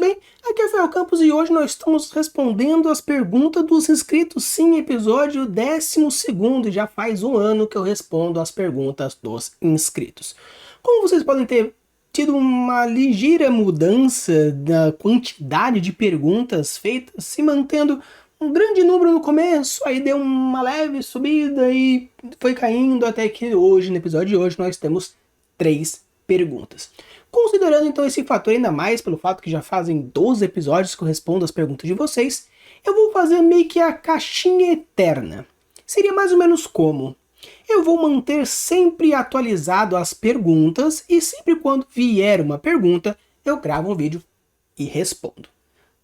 bem? Aqui é o Rafael Campos e hoje nós estamos respondendo as perguntas dos inscritos. Sim, episódio 12º, já faz um ano que eu respondo as perguntas dos inscritos. Como vocês podem ter tido uma ligeira mudança da quantidade de perguntas feitas, se mantendo um grande número no começo, aí deu uma leve subida e foi caindo até que hoje, no episódio de hoje, nós temos 3 perguntas. Considerando então esse fator, ainda mais pelo fato que já fazem 12 episódios que eu respondo as perguntas de vocês, eu vou fazer meio que a caixinha eterna. Seria mais ou menos como: eu vou manter sempre atualizado as perguntas e sempre quando vier uma pergunta, eu gravo um vídeo e respondo.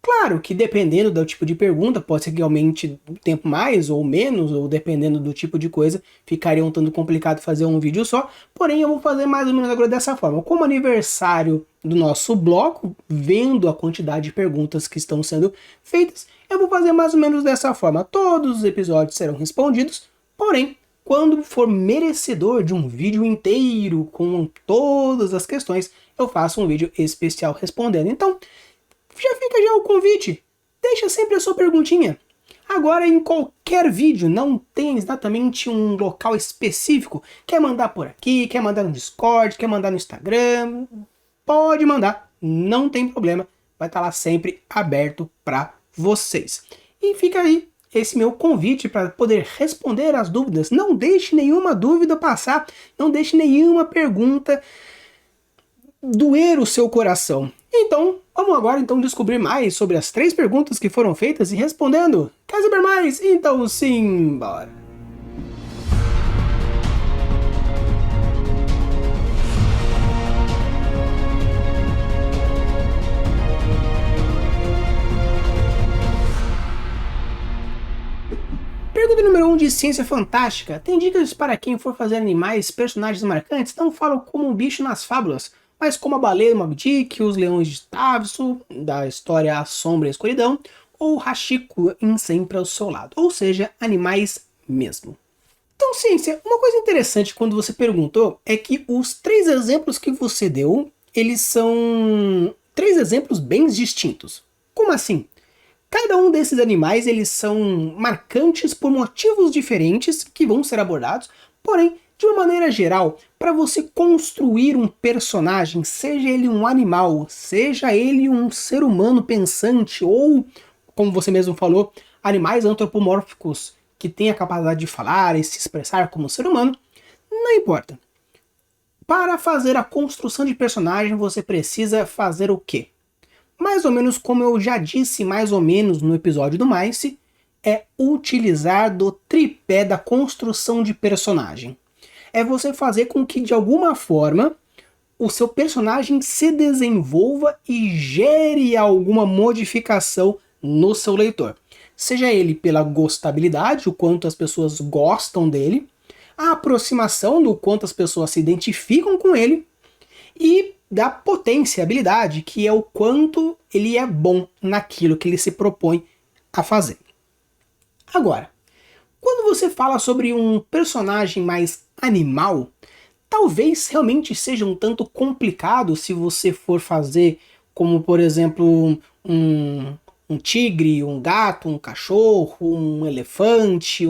Claro que dependendo do tipo de pergunta, pode ser que aumente o tempo mais ou menos, ou dependendo do tipo de coisa, ficaria um tanto complicado fazer um vídeo só, porém eu vou fazer mais ou menos agora dessa forma. Como aniversário do nosso bloco, vendo a quantidade de perguntas que estão sendo feitas, eu vou fazer mais ou menos dessa forma. Todos os episódios serão respondidos, porém, quando for merecedor de um vídeo inteiro com todas as questões, eu faço um vídeo especial respondendo. Então, já fica já o convite, deixa sempre a sua perguntinha. Agora em qualquer vídeo, não tem exatamente um local específico, quer mandar por aqui, quer mandar no Discord, quer mandar no Instagram, pode mandar, não tem problema, vai estar lá sempre aberto para vocês. E fica aí esse meu convite para poder responder as dúvidas, não deixe nenhuma dúvida passar, não deixe nenhuma pergunta doer o seu coração. Então, vamos agora então descobrir mais sobre as 3 perguntas que foram feitas e respondendo. Quer saber mais? Então sim, bora! Pergunta número 1 de Ciência Fantástica. Tem dicas para quem for fazer animais, personagens marcantes? Não falo como um bicho nas fábulas, mas como a baleia Moby Dick, os leões de Tavso, da história A Sombra e a Escuridão, ou Hachiko em Sempre ao Seu Lado, ou seja, animais mesmo. Então, ciência, uma coisa interessante quando você perguntou é que os 3 exemplos que você deu, eles são 3 exemplos bem distintos. Como assim? Cada um desses animais, eles são marcantes por motivos diferentes que vão ser abordados, porém, de uma maneira geral, para você construir um personagem, seja ele um animal, seja ele um ser humano pensante, ou, como você mesmo falou, animais antropomórficos que têm a capacidade de falar e se expressar como ser humano, não importa. Para fazer a construção de personagem, você precisa fazer o quê? Mais ou menos como eu já disse mais ou menos no episódio do Mice, é utilizar do tripé da construção de personagem. É você fazer com que, de alguma forma, o seu personagem se desenvolva e gere alguma modificação no seu leitor. Seja ele pela gostabilidade, o quanto as pessoas gostam dele, a aproximação do quanto as pessoas se identificam com ele, e da potência, habilidade, que é o quanto ele é bom naquilo que ele se propõe a fazer. Agora, quando você fala sobre um personagem mais animal, talvez realmente seja um tanto complicado se você for fazer como, por exemplo, um tigre, um gato, um cachorro, um elefante,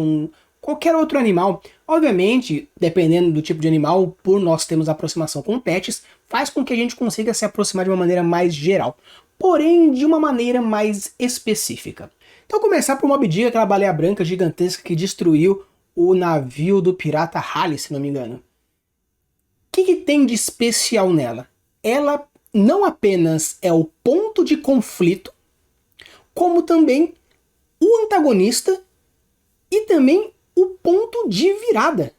qualquer outro animal. Obviamente, dependendo do tipo de animal, por nós termos aproximação com pets, faz com que a gente consiga se aproximar de uma maneira mais geral, porém de uma maneira mais específica. Então começar por Moby Dick, aquela baleia branca gigantesca que destruiu o navio do pirata Halley, se não me engano. O que tem de especial nela? Ela não apenas é o ponto de conflito, como também o antagonista e também o ponto de virada.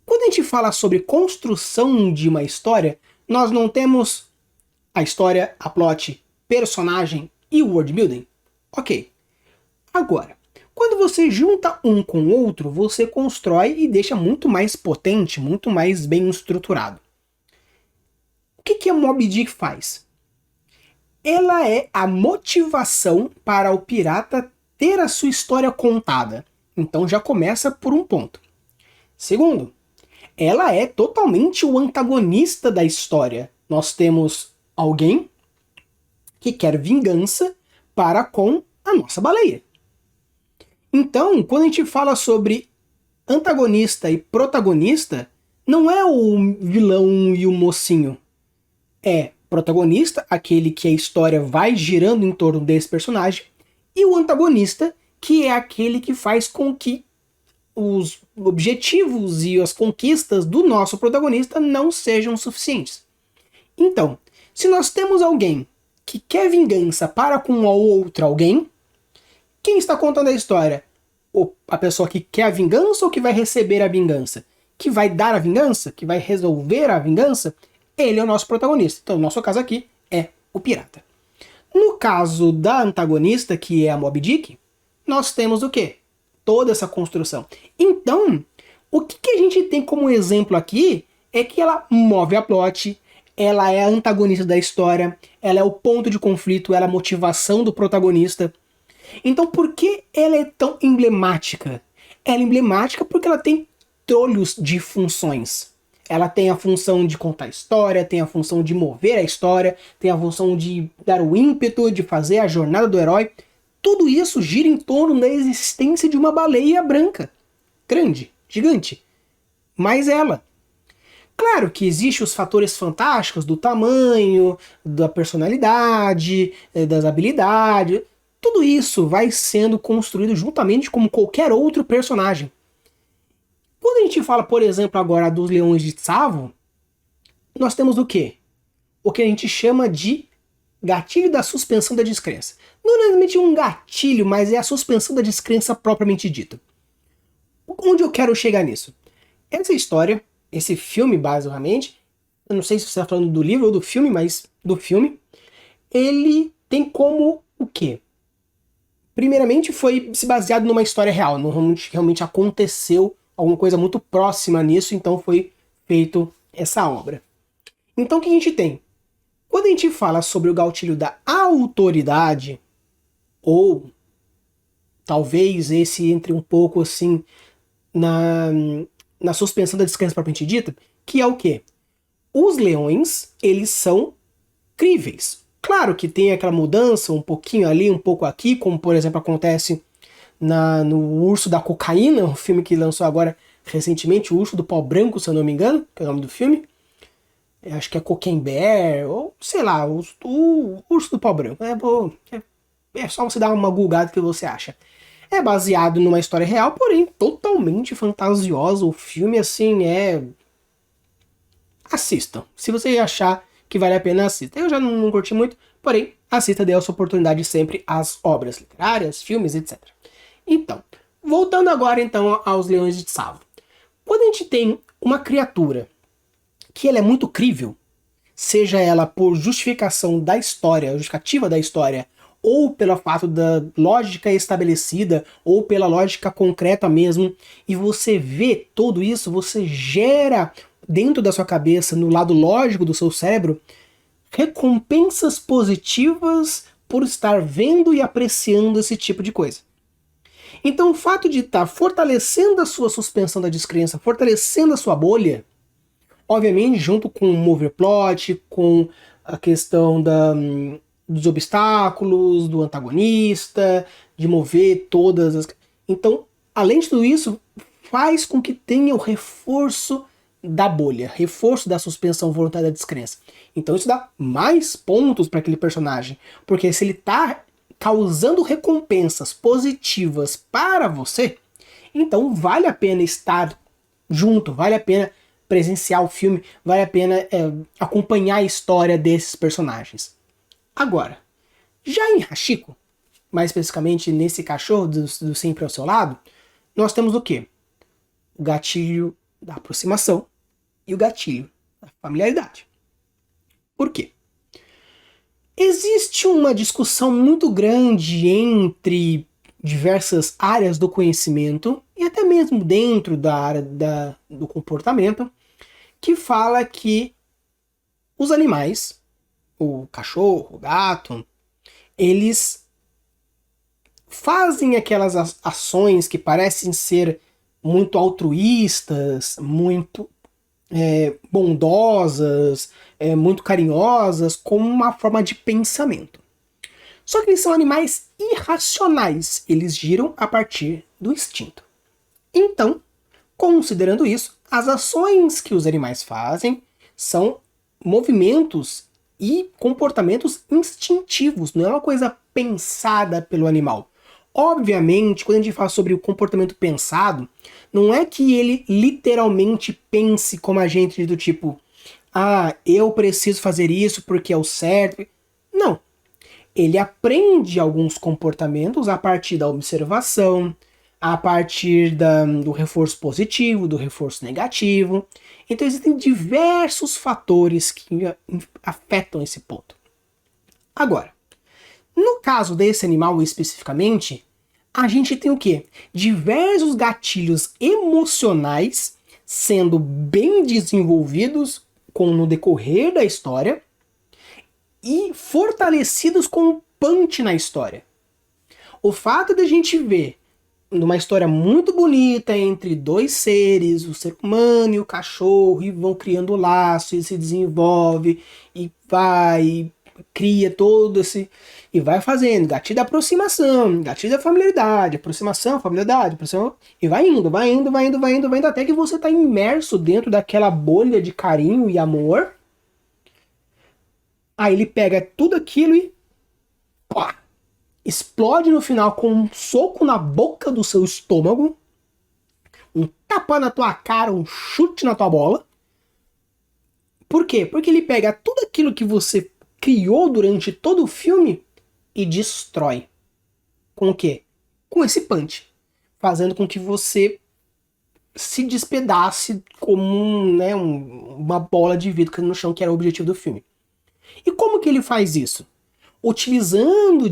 Quando a gente fala sobre construção de uma história, nós não temos a história, a plot, personagem e o world building? Ok. Agora, quando você junta um com o outro, você constrói e deixa muito mais potente, muito mais bem estruturado. O que a Moby Dick faz? Ela é a motivação para o pirata ter a sua história contada. Então já começa por um ponto. Segundo, ela é totalmente o antagonista da história. Nós temos alguém que quer vingança para com a nossa baleia. Então, quando a gente fala sobre antagonista e protagonista, não é o vilão e o mocinho. É protagonista, aquele que a história vai girando em torno desse personagem, e o antagonista, que é aquele que faz com que os objetivos e as conquistas do nosso protagonista não sejam suficientes. Então, se nós temos alguém que quer vingança para com o outro alguém, quem está contando a história? A pessoa que quer a vingança ou que vai receber a vingança? Que vai dar a vingança? Que vai resolver a vingança? Ele é o nosso protagonista. Então, o nosso caso aqui é o pirata. No caso da antagonista, que é a Moby Dick, nós temos o quê? Toda essa construção. Então, o que a gente tem como exemplo aqui é que ela move a plot, ela é a antagonista da história, ela é o ponto de conflito, ela é a motivação do protagonista. Então, por que ela é tão emblemática? Ela é emblemática porque ela tem trolhos de funções. Ela tem a função de contar a história, tem a função de mover a história, tem a função de dar o ímpeto, de fazer a jornada do herói. Tudo isso gira em torno da existência de uma baleia branca. Grande, gigante. Mas ela. Claro que existem os fatores fantásticos do tamanho, da personalidade, das habilidades. Tudo isso vai sendo construído juntamente como qualquer outro personagem. Quando a gente fala, por exemplo, agora dos Leões de Tsavo, nós temos o quê? O que a gente chama de gatilho da suspensão da descrença. Não é exatamente um gatilho, mas é a suspensão da descrença propriamente dita. Onde eu quero chegar nisso? Essa história, esse filme, basicamente, eu não sei se você está falando do livro ou do filme, mas do filme, ele tem como o quê? Primeiramente, foi se baseado numa história real, não realmente aconteceu alguma coisa muito próxima nisso, então foi feito essa obra. Então o que a gente tem? Quando a gente fala sobre o gatilho da autoridade, ou talvez esse entre um pouco assim na suspensão da descrença propriamente dita, que é o quê? Os leões, eles são críveis. Claro que tem aquela mudança, um pouquinho ali, um pouco aqui, como por exemplo acontece no Urso da Cocaína, um filme que lançou agora recentemente, O Urso do Pau Branco, se eu não me engano, que é o nome do filme. Eu acho que é Cocaine Bear, ou sei lá, o Urso do Pau Branco. É só você dar uma googada que você acha. É baseado numa história real, porém totalmente fantasiosa. O filme, assim, assistam. Se você achar que vale a pena, assista. Eu já não curti muito, porém, assista, dê a sua oportunidade sempre às obras literárias, filmes, etc. Então, voltando agora então aos Leões de Tsavo. Quando a gente tem uma criatura que ela é muito crível, seja ela por justificação da história, justificativa da história, ou pelo fato da lógica estabelecida, ou pela lógica concreta mesmo, e você vê tudo isso, você gera dentro da sua cabeça, no lado lógico do seu cérebro, recompensas positivas por estar vendo e apreciando esse tipo de coisa. Então o fato de estar fortalecendo a sua suspensão da descrença, fortalecendo a sua bolha, obviamente junto com o mover plot, com a questão dos obstáculos, do antagonista, de mover todas as... Então, além de tudo isso, faz com que tenha o reforço da bolha, reforço da suspensão voluntária da descrença. Então isso dá mais pontos para aquele personagem, porque se ele está causando recompensas positivas para você, então vale a pena estar junto, vale a pena presenciar o filme, vale a pena acompanhar a história desses personagens. Agora, já em Hachiko, mais especificamente nesse cachorro do Sempre ao Seu Lado, nós temos o quê? O gatilho da aproximação e o gatilho da familiaridade. Por quê? Existe uma discussão muito grande entre diversas áreas do conhecimento e até mesmo dentro da área do comportamento, que fala que os animais, o cachorro, o gato, eles fazem aquelas ações que parecem ser muito altruístas, muito bondosas, muito carinhosas, como uma forma de pensamento. Só que eles são animais irracionais, eles giram a partir do instinto. Então, considerando isso, as ações que os animais fazem são movimentos e comportamentos instintivos, não é uma coisa pensada pelo animal. Obviamente, quando a gente fala sobre o comportamento pensado, não é que ele literalmente pense como a gente, do tipo, eu preciso fazer isso porque é o certo. Não. Ele aprende alguns comportamentos a partir da observação, a partir do reforço positivo, do reforço negativo. Então existem diversos fatores que afetam esse ponto. Agora, no caso desse animal especificamente, a gente tem o quê? Diversos gatilhos emocionais sendo bem desenvolvidos no decorrer da história e fortalecidos com um punch na história. O fato de a gente ver numa história muito bonita entre dois seres, o ser humano e o cachorro, e vão criando laço, e se desenvolve, e vai, cria todo esse... E vai fazendo gatilho da aproximação, gatilho da familiaridade, aproximação, e vai indo, até que você está imerso dentro daquela bolha de carinho e amor. Aí ele pega tudo aquilo e pá, explode no final com um soco na boca do seu estômago, um tapa na tua cara, um chute na tua bola. Por quê? Porque ele pega tudo aquilo que você criou durante todo o filme e destrói. Com o quê? Com esse punch. Fazendo com que você se despedace como uma bola de vidro no chão, que era o objetivo do filme. E como que ele faz isso? Utilizando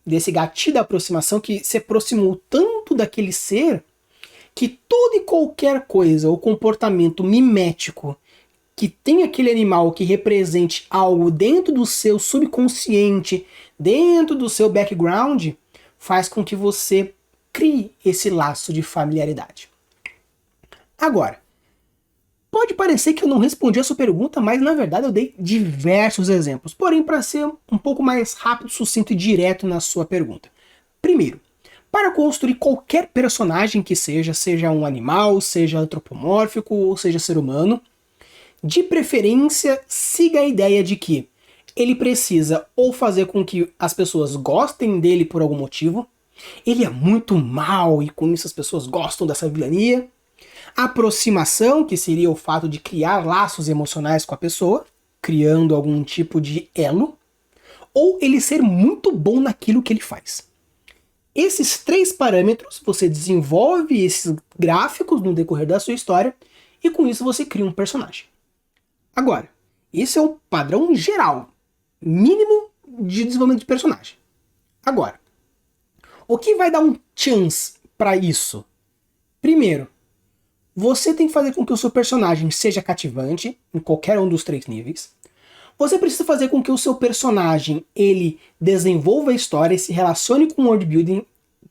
desse gatilho da aproximação, que se aproximou tanto daquele ser, que toda e qualquer coisa, ou comportamento mimético, que tem aquele animal que represente algo dentro do seu subconsciente, dentro do seu background, faz com que você crie esse laço de familiaridade. Agora, pode parecer que eu não respondi a sua pergunta, mas na verdade eu dei diversos exemplos. Porém, para ser um pouco mais rápido, sucinto e direto na sua pergunta. Primeiro, para construir qualquer personagem que seja um animal, seja antropomórfico ou seja ser humano, de preferência siga a ideia de que ele precisa ou fazer com que as pessoas gostem dele por algum motivo, ele é muito mal e com isso as pessoas gostam dessa vilania. Aproximação, que seria o fato de criar laços emocionais com a pessoa, criando algum tipo de elo, ou ele ser muito bom naquilo que ele faz. Esses 3 parâmetros, você desenvolve esses gráficos no decorrer da sua história, e com isso você cria um personagem. Agora, esse é o padrão geral, mínimo de desenvolvimento de personagem. Agora, o que vai dar um chance para isso? Primeiro, você tem que fazer com que o seu personagem seja cativante, em qualquer um dos 3 níveis. Você precisa fazer com que o seu personagem ele desenvolva a história e se relacione com o world building,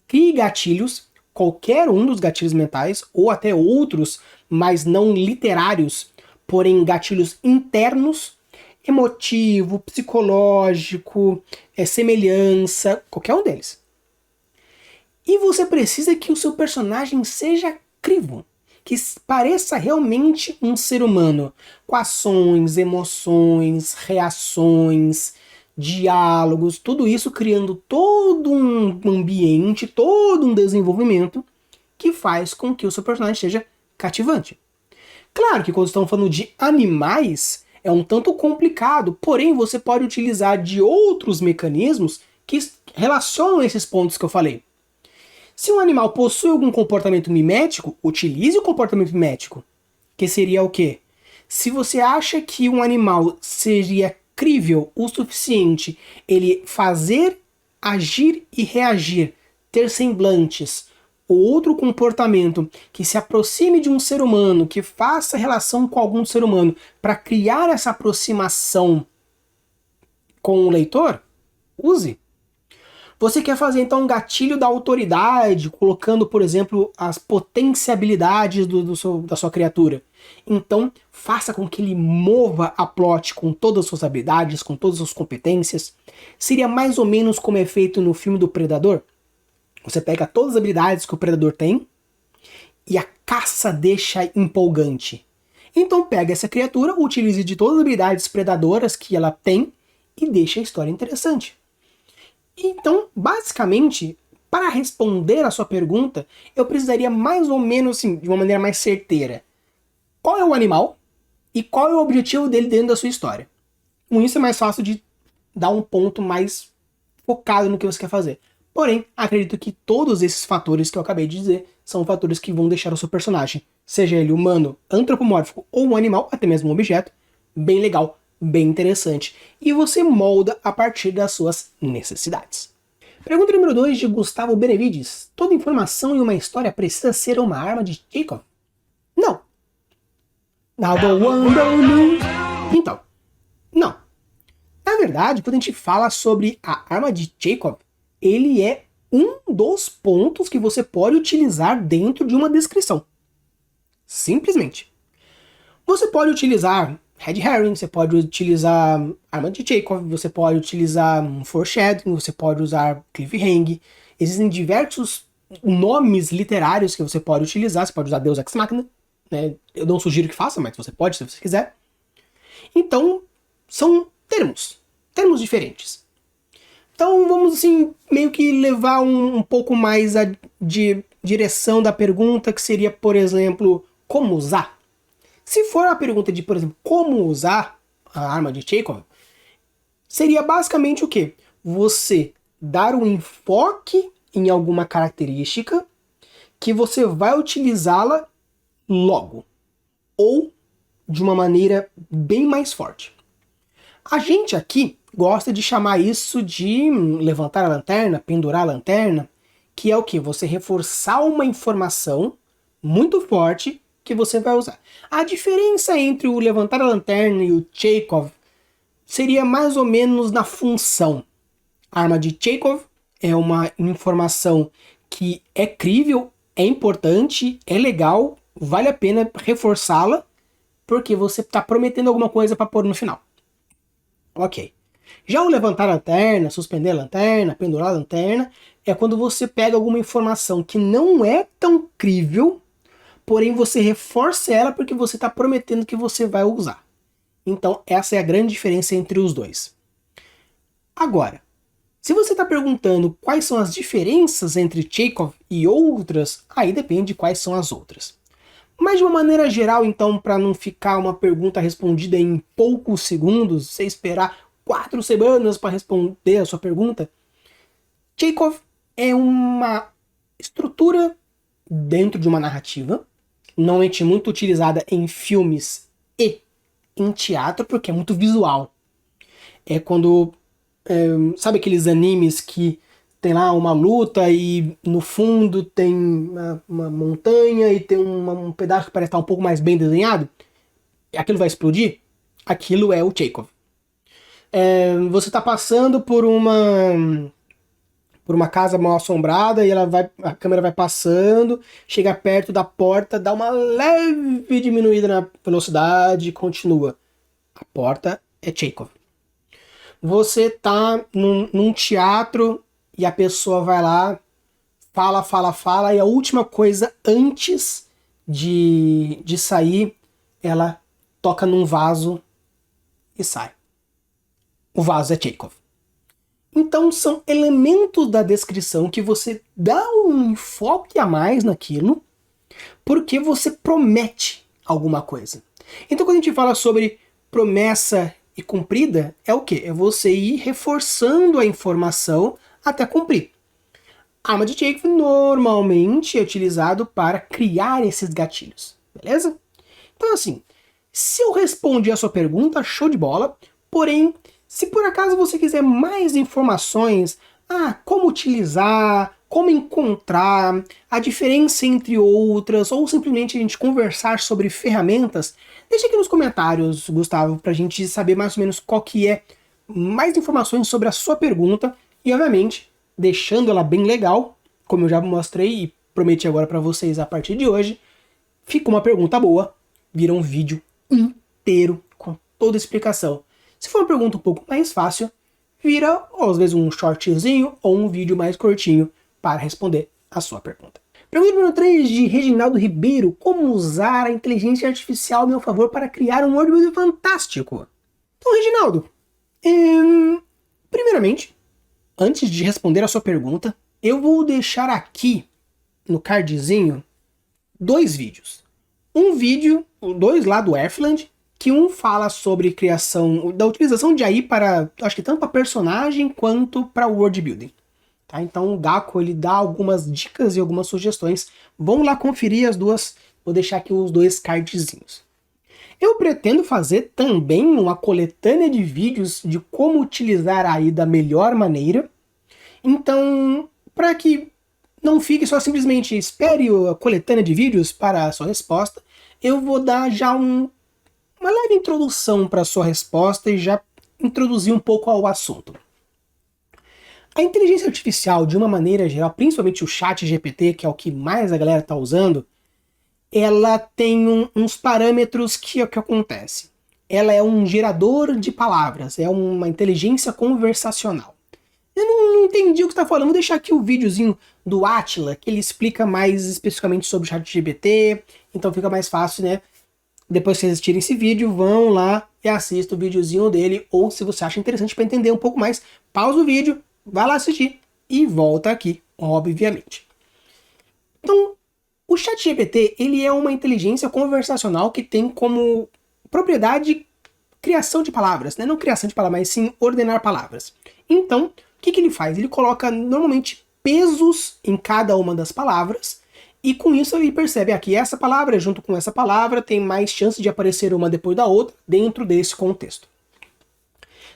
crie gatilhos, qualquer um dos gatilhos mentais, ou até outros, mas não literários, porém gatilhos internos, emotivo, psicológico, semelhança, qualquer um deles. E você precisa que o seu personagem seja crível, que pareça realmente um ser humano, com ações, emoções, reações, diálogos, tudo isso criando todo um ambiente, todo um desenvolvimento que faz com que o seu personagem seja cativante. Claro que quando estamos falando de animais, é um tanto complicado, porém você pode utilizar de outros mecanismos que relacionam esses pontos que eu falei. Se um animal possui algum comportamento mimético, utilize o comportamento mimético. Que seria o quê? Se você acha que um animal seria crível o suficiente, ele fazer, agir e reagir, ter semblantes, ou outro comportamento que se aproxime de um ser humano, que faça relação com algum ser humano, para criar essa aproximação com o leitor, use. Você quer fazer então um gatilho da autoridade, colocando, por exemplo, as potencialidades da sua criatura. Então, faça com que ele mova a plot com todas as suas habilidades, com todas as suas competências. Seria mais ou menos como é feito no filme do Predador. Você pega todas as habilidades que o Predador tem e a caça deixa empolgante. Então pega essa criatura, utilize de todas as habilidades predadoras que ela tem e deixa a história interessante. Então, basicamente, para responder a sua pergunta, eu precisaria mais ou menos, assim, de uma maneira mais certeira. Qual é o animal e qual é o objetivo dele dentro da sua história? Com isso é mais fácil de dar um ponto mais focado no que você quer fazer. Porém, acredito que todos esses fatores que eu acabei de dizer são fatores que vão deixar o seu personagem, seja ele humano, antropomórfico ou um animal, até mesmo um objeto, bem legal, bem interessante. E você molda a partir das suas necessidades. Pergunta número 2 de Gustavo Benevides. Toda informação em uma história precisa ser uma arma de Chekhov? Não. Now the one don't lose. Então, não. Na verdade, quando a gente fala sobre a arma de Chekhov, ele é um dos pontos que você pode utilizar dentro de uma descrição. Simplesmente. Você pode utilizar Red Herring, você pode utilizar arma de Chekhov, você pode utilizar um foreshadowing, você pode usar cliffhanger. Existem diversos nomes literários que você pode utilizar. Você pode usar Deus Ex Machina, né? Eu não sugiro que faça, mas você pode se você quiser. Então, são termos diferentes. Então vamos assim, meio que levar um pouco mais de direção da pergunta, que seria, por exemplo, como usar? Se for a pergunta de, por exemplo, como usar a arma de Chekhov, seria basicamente o quê? Você dar um enfoque em alguma característica que você vai utilizá-la logo, ou de uma maneira bem mais forte. A gente aqui gosta de chamar isso de levantar a lanterna, pendurar a lanterna, que é o que? Você reforçar uma informação muito forte que você vai usar. A diferença entre o levantar a lanterna e o Chekhov seria mais ou menos na função. A arma de Chekhov é uma informação que é crível, é importante, é legal, vale a pena reforçá-la, porque você está prometendo alguma coisa para pôr no final. Ok. Já o levantar a lanterna, suspender a lanterna, pendurar a lanterna, é quando você pega alguma informação que não é tão crível, porém você reforça ela porque você está prometendo que você vai usar. Então essa é a grande diferença entre os dois. Agora, se você está perguntando quais são as diferenças entre Chekhov e outras, aí depende de quais são as outras. Mas de uma maneira geral, então, para não ficar uma pergunta respondida em poucos segundos, você esperar 4 semanas para responder a sua pergunta, Chekhov é uma estrutura dentro de uma narrativa, normalmente muito utilizada em filmes e em teatro, porque é muito visual. É quando, sabe aqueles animes que tem lá uma luta e no fundo tem uma montanha e tem um pedaço que parece estar um pouco mais bem desenhado? Aquilo vai explodir? Aquilo é o Chekhov. Você está passando por uma casa mal assombrada e a câmera vai passando, chega perto da porta, dá uma leve diminuída na velocidade e continua. A porta é Chekhov. Você está num teatro e a pessoa vai lá, fala, e a última coisa antes de sair, ela toca num vaso e sai. O vaso é Chekhov. Então são elementos da descrição que você dá um enfoque a mais naquilo, porque você promete alguma coisa. Então quando a gente fala sobre promessa e cumprida, é o quê? É você ir reforçando a informação até cumprir. A arma de Chekhov normalmente é utilizado para criar esses gatilhos, beleza? Então assim, se eu respondi a sua pergunta, show de bola, porém, se por acaso você quiser mais informações, como utilizar, como encontrar, a diferença entre outras, ou simplesmente a gente conversar sobre ferramentas, deixa aqui nos comentários, Gustavo, pra gente saber mais ou menos qual que é mais informações sobre a sua pergunta. E, obviamente, deixando ela bem legal, como eu já mostrei e prometi agora para vocês a partir de hoje. Fica uma pergunta boa, vira um vídeo inteiro com toda a explicação. Se for uma pergunta um pouco mais fácil, vira, ou às vezes, um shortzinho ou um vídeo mais curtinho para responder a sua pergunta. Pergunta número 3 de Reginaldo Ribeiro. Como usar a inteligência artificial a meu favor para criar um world fantástico? Então, Reginaldo, primeiramente, antes de responder a sua pergunta, eu vou deixar aqui no cardzinho 2 vídeos. Um vídeo, 2 lá do Earthland, que um fala sobre criação, da utilização de AI para, acho que tanto para personagem quanto para world building. Tá? Então o Gako ele dá algumas dicas e algumas sugestões. Vão lá conferir as duas, vou deixar aqui os 2 cardzinhos. Eu pretendo fazer também uma coletânea de vídeos de como utilizar a AI da melhor maneira. Então, para que não fique só simplesmente espere a coletânea de vídeos para a sua resposta, eu vou dar já uma leve introdução para a sua resposta e já introduzir um pouco ao assunto. A inteligência artificial, de uma maneira geral, principalmente o ChatGPT, que é o que mais a galera está usando, ela tem uns parâmetros que é o que acontece. Ela é um gerador de palavras, é uma inteligência conversacional. Eu não entendi o que você está falando, vou deixar aqui o videozinho do Atila, que ele explica mais especificamente sobre o ChatGPT, então fica mais fácil, né? Depois que vocês assistirem esse vídeo, vão lá e assistam o videozinho dele, ou se você acha interessante para entender um pouco mais, pausa o vídeo, vai lá assistir e volta aqui, obviamente. Então, o ChatGPT, ele é uma inteligência conversacional que tem como propriedade criação de palavras, né? Não criação de palavras, mas sim ordenar palavras. Então, o que ele faz? Ele coloca normalmente pesos em cada uma das palavras e com isso ele percebe aqui essa palavra junto com essa palavra tem mais chance de aparecer uma depois da outra dentro desse contexto.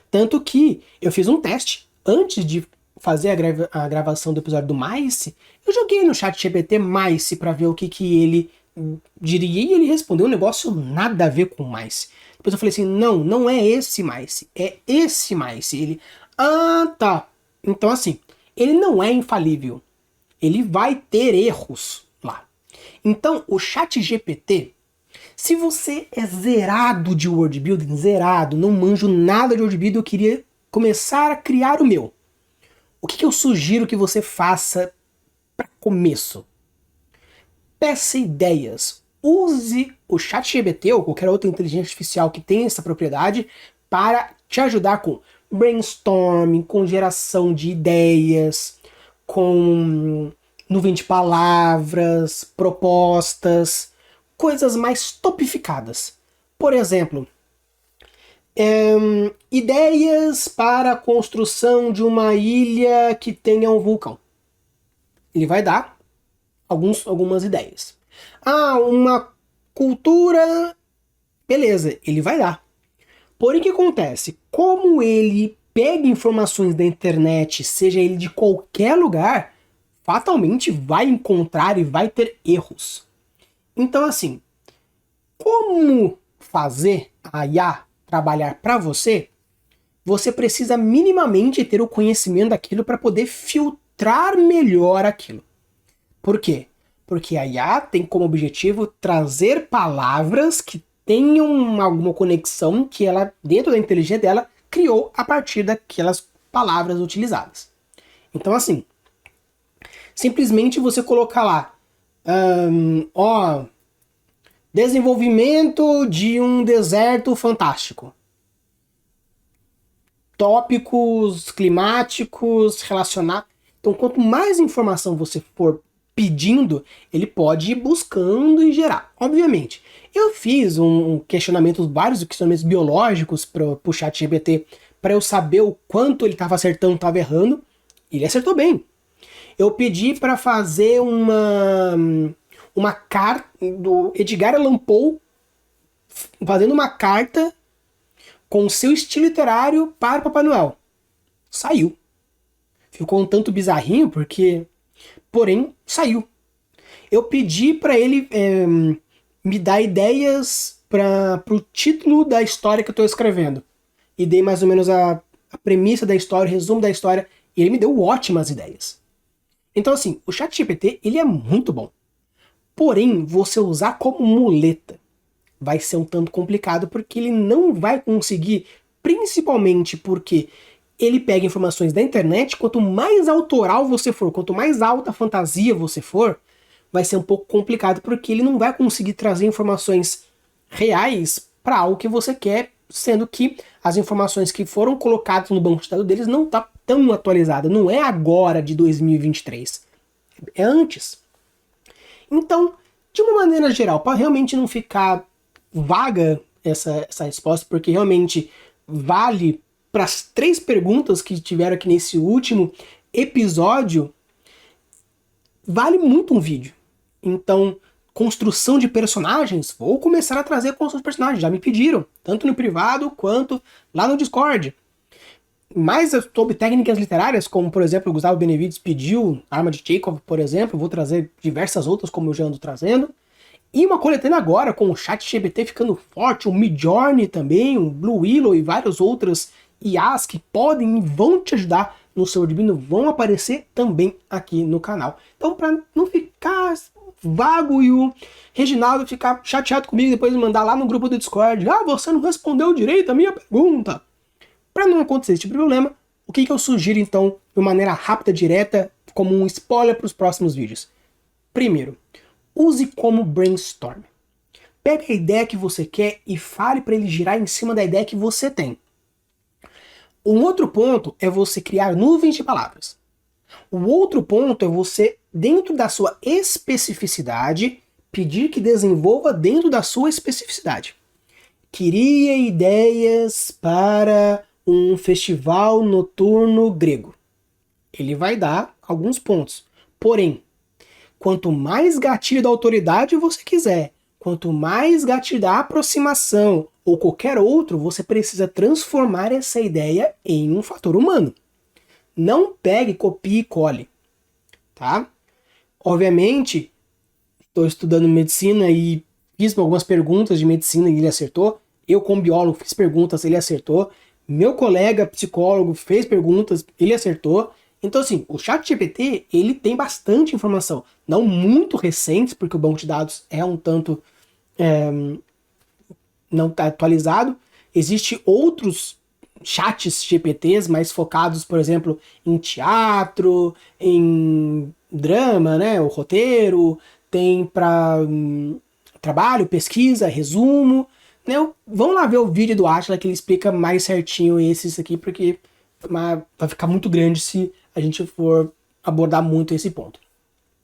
Tanto que eu fiz um teste antes de fazer a gravação do episódio do Mice, eu joguei no ChatGPT Mice para ver o que ele diria e ele respondeu um negócio nada a ver com Mice. Depois eu falei assim, não é esse Mice, é esse Mice. Ele, tá. Então assim, ele não é infalível. Ele vai ter erros lá. Então o ChatGPT, se você é zerado de word building, zerado, não manjo nada de word building, eu queria começar a criar o meu. O que eu sugiro que você faça para começo? Peça ideias. Use o ChatGPT ou qualquer outra inteligência artificial que tenha essa propriedade para te ajudar com brainstorming, com geração de ideias, com nuvem de palavras, propostas, coisas mais topificadas. Por exemplo, ideias para a construção de uma ilha que tenha um vulcão. Ele vai dar algumas ideias. Uma cultura... Beleza, ele vai dar. Porém, o que acontece? Como ele pega informações da internet, seja ele de qualquer lugar, fatalmente vai encontrar e vai ter erros. Então, assim, como fazer a IA trabalhar para você, você precisa minimamente ter o conhecimento daquilo para poder filtrar melhor aquilo. Por quê? Porque a IA tem como objetivo trazer palavras que tenham alguma conexão que ela, dentro da inteligência dela, criou a partir daquelas palavras utilizadas. Então, assim, simplesmente você colocar lá, desenvolvimento de um deserto fantástico. Tópicos climáticos relacionados. Então, quanto mais informação você for pedindo, ele pode ir buscando e gerar. Obviamente, eu fiz vários questionamentos biológicos para o ChatGPT para eu saber o quanto ele estava acertando, estava errando. E ele acertou bem. Eu pedi para fazer uma carta do Edgar Allan Poe fazendo uma carta com o seu estilo literário para o Papai Noel. Saiu. Ficou um tanto bizarrinho, porém, saiu. Eu pedi para ele me dar ideias para o título da história que eu estou escrevendo. E dei mais ou menos a premissa da história, o resumo da história, E ele me deu ótimas ideias. Então assim, o ChatGPT, ele é muito bom. Porém, você usar como muleta vai ser um tanto complicado, porque ele não vai conseguir, principalmente porque ele pega informações da internet, quanto mais autoral você for, quanto mais alta fantasia você for, vai ser um pouco complicado, porque ele não vai conseguir trazer informações reais para algo que você quer, sendo que as informações que foram colocadas no banco de dados deles não tá tão atualizada, não é agora de 2023, é antes. Então, de uma maneira geral, para realmente não ficar vaga essa resposta, porque realmente vale para as 3 perguntas que tiveram aqui nesse último episódio, vale muito um vídeo. Então, construção de personagens, vou começar a trazer construção de personagens, já me pediram, tanto no privado quanto lá no Discord. Mais sobre técnicas literárias, como por exemplo o Gustavo Benevides pediu, Arma de Chekhov, por exemplo, vou trazer diversas outras como eu já ando trazendo. E uma coletânea agora, com o ChatGPT ficando forte, o Midjourney também, o Blue Willow e várias outras IAs que podem e vão te ajudar no seu divino, vão aparecer também aqui no canal. Então, para não ficar vago e o Reginaldo ficar chateado comigo e depois me mandar lá no grupo do Discord, você não respondeu direito a minha pergunta. Para não acontecer esse tipo de problema, o que eu sugiro então, de maneira rápida, direta, como um spoiler para os próximos vídeos? Primeiro, use como brainstorm. Pega a ideia que você quer e fale para ele girar em cima da ideia que você tem. Um outro ponto é você criar nuvens de palavras. O outro ponto é você, dentro da sua especificidade, pedir que desenvolva dentro da sua especificidade. Queria ideias para um festival noturno grego. Ele vai dar alguns pontos. Porém, quanto mais gatilho da autoridade você quiser, quanto mais gatilho da aproximação ou qualquer outro, você precisa transformar essa ideia em um fator humano. Não pegue, copie e cole. Tá? Obviamente, estou estudando medicina e fiz algumas perguntas de medicina e ele acertou. Eu, como biólogo, fiz perguntas, ele acertou. Meu colega psicólogo fez perguntas, ele acertou. Então, assim, o ChatGPT, ele tem bastante informação. Não muito recente, porque o banco de dados é um tanto não está atualizado. Existem outros chats GPTs mais focados, por exemplo, em teatro, em drama, né, o roteiro, tem para trabalho, pesquisa, resumo, né? Vamos lá ver o vídeo do Atila que ele explica mais certinho esses aqui, porque vai ficar muito grande se a gente for abordar muito esse ponto.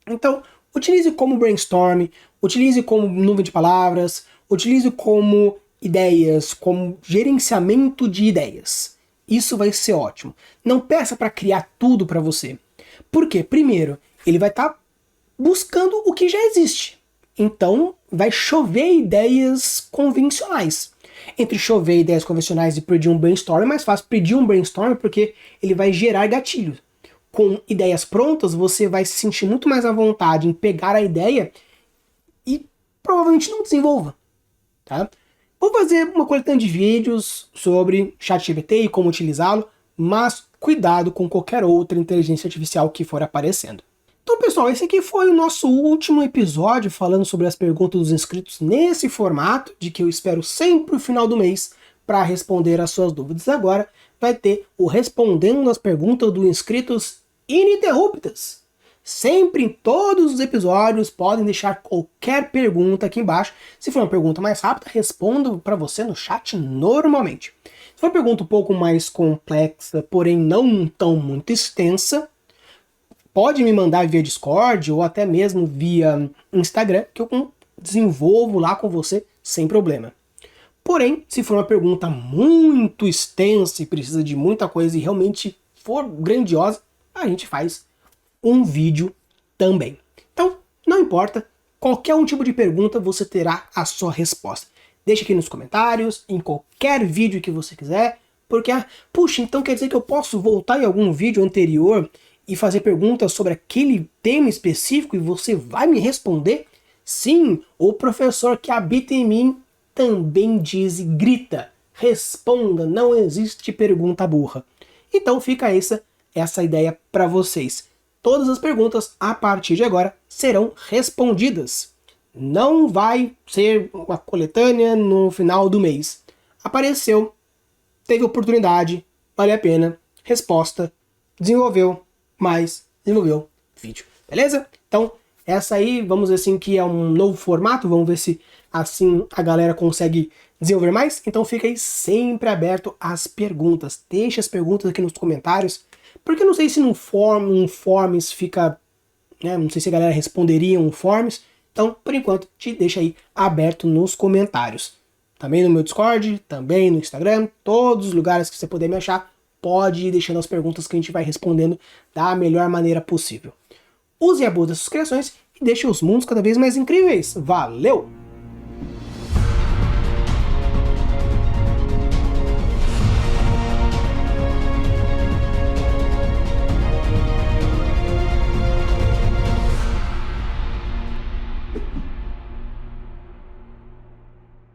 Então, utilize como brainstorm, utilize como nuvem de palavras, utilize como ideias, como gerenciamento de ideias. Isso vai ser ótimo. Não peça para criar tudo para você. Por quê? Primeiro, ele vai estar buscando o que já existe. Então, vai chover ideias convencionais. Entre chover ideias convencionais e pedir um brainstorm, é mais fácil pedir um brainstorm porque ele vai gerar gatilhos. Com ideias prontas, você vai se sentir muito mais à vontade em pegar a ideia e provavelmente não desenvolva. Tá? Vou fazer uma coletânea de vídeos sobre ChatGPT e como utilizá-lo, mas cuidado com qualquer outra inteligência artificial que for aparecendo. Então, pessoal, esse aqui foi o nosso último episódio falando sobre as perguntas dos inscritos nesse formato, de que eu espero sempre o final do mês para responder as suas dúvidas. Agora vai ter o Respondendo as Perguntas dos Inscritos Ininterruptas. Sempre em todos os episódios podem deixar qualquer pergunta aqui embaixo. Se for uma pergunta mais rápida, respondo para você no chat normalmente. Se for uma pergunta um pouco mais complexa, porém não tão muito extensa, pode me mandar via Discord ou até mesmo via Instagram, que eu desenvolvo lá com você sem problema. Porém, se for uma pergunta muito extensa e precisa de muita coisa e realmente for grandiosa, a gente faz um vídeo também. Então, não importa, qualquer um tipo de pergunta você terá a sua resposta. Deixa aqui nos comentários, em qualquer vídeo que você quiser, porque, puxa, então quer dizer que eu posso voltar em algum vídeo anterior e fazer perguntas sobre aquele tema específico e você vai me responder? Sim, o professor que habita em mim também diz e grita: responda, não existe pergunta burra. Então fica essa essa ideia para vocês. Todas as perguntas, a partir de agora, serão respondidas. Não vai ser uma coletânea no final do mês. Apareceu, teve oportunidade, vale a pena, resposta, desenvolveu, vídeo. Beleza? Então, essa aí, vamos dizer assim, que é um novo formato, vamos ver se assim a galera consegue desenvolver mais. Então fica aí sempre aberto às perguntas. Deixe as perguntas aqui nos comentários, porque eu não sei se um Forms fica, né, não sei se a galera responderia um Forms. Então, por enquanto, te deixa aí aberto nos comentários. Também no meu Discord, também no Instagram, todos os lugares que você puder me achar, pode ir deixando as perguntas que a gente vai respondendo da melhor maneira possível. Use e abuse das suas criações e deixe os mundos cada vez mais incríveis. Valeu!